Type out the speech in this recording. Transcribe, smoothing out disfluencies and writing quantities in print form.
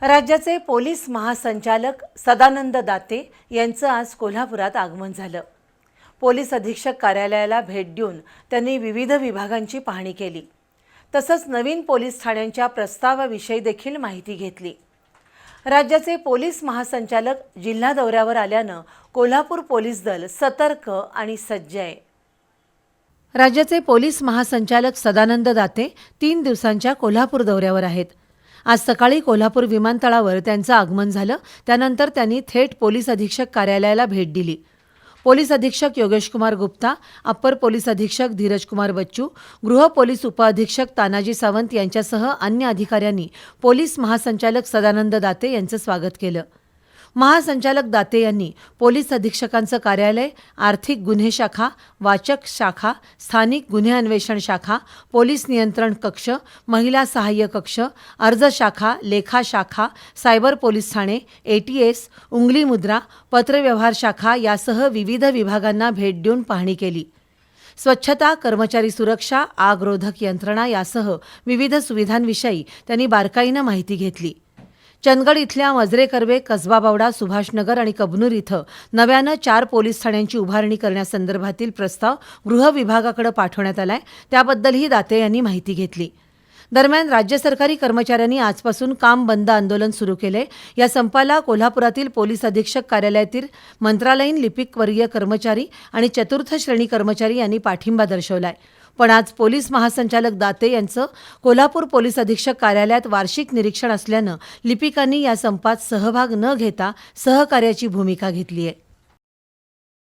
राज्याचे पोलीस महासंचालक सदानंद दाते यांचं आज कोल्हापुरात आगमन झालं। पोलीस अधीक्षक कार्यालयाला भेट देऊन त्यांनी विविध विभागांची पाहणी केली। तसंच नवीन पोलीस ठाण्यांच्या प्रस्तावाविषयी देखील माहिती घेतली। राज्याचे पोलीस महासंचालक जिल्हा दौऱ्यावर आल्यानं कोल्हापूर पोलीस दल सतर्क आणि सज्ज आहे। राज्याचे पोलीस महासंचालक सदानंद दाते 3 दिवसांच्या कोल्हापूर दौऱ्यावर आहेत। आज सकाळी कोल्हापूर विमानतळावर त्यांचं आगमन झालं। त्यानंतर त्यांनी थेट पोलीस अधीक्षक कार्यालयाला भेट दिली। पोलीस अधीक्षक योगेश कुमार गुप्ता, अप्पर पोलीस अधीक्षक धीरज कुमार बच्चू, गृह पोलीस उपअधीक्षक तानाजी सावंत यांच्यासह अन्य अधिकाऱ्यांनी पोलीस महासंचालक सदानंद दाते यांचं स्वागत केलं। महासंचालक दाते यांनी पोलीस अधीक्षकांचं कार्यालय, आर्थिक गुन्हे शाखा, वाचक शाखा, स्थानिक गुन्हे अन्वेषण शाखा, पोलीस नियंत्रण कक्ष, महिला सहाय्य कक्ष, अर्ज शाखा, लेखा शाखा, सायबर पोलीस ठाणे, ATS, उंगली मुद्रा, पत्रव्यवहार शाखा यासह विविध विभागांना भेट देऊन पाहणी केली। स्वच्छता, कर्मचारी सुरक्षा, आगरोधक यंत्रणा यासह विविध सुविधांविषयी त्यांनी बारकाईनं माहिती घेतली। चंदगड इथल्या मजरे कर्वे, कसबा बावडा, सुभाषनगर आणि कबनूर इथं नव्यानं 4 पोलीस ठाण्यांची उभारणी करण्यासंदर्भातील प्रस्ताव गृह विभागाकडे पाठवण्यात आलाय। त्याबद्दलही दाते यांनी माहिती घेतली। दरम्यान राज्य सरकारी कर्मचाऱ्यांनी आजपासून काम बंद आंदोलन सुरू केले। या संपाला कोल्हापुरातील पोलीस अधीक्षक कार्यालयातील मंत्रालयीन लिपिकवर्गीय कर्मचारी आणि चतुर्थ श्रेणी कर्मचारी यांनी पाठिंबा दर्शवलाय। पण आज पोलीस महासंचालक दाते यांचं कोल्हापूर पोलीस अधीक्षक कार्यालयात वार्षिक निरीक्षण असल्यानं लिपिकांनी या संपात सहभाग न घेता सहकार्याची भूमिका घेतली आहे।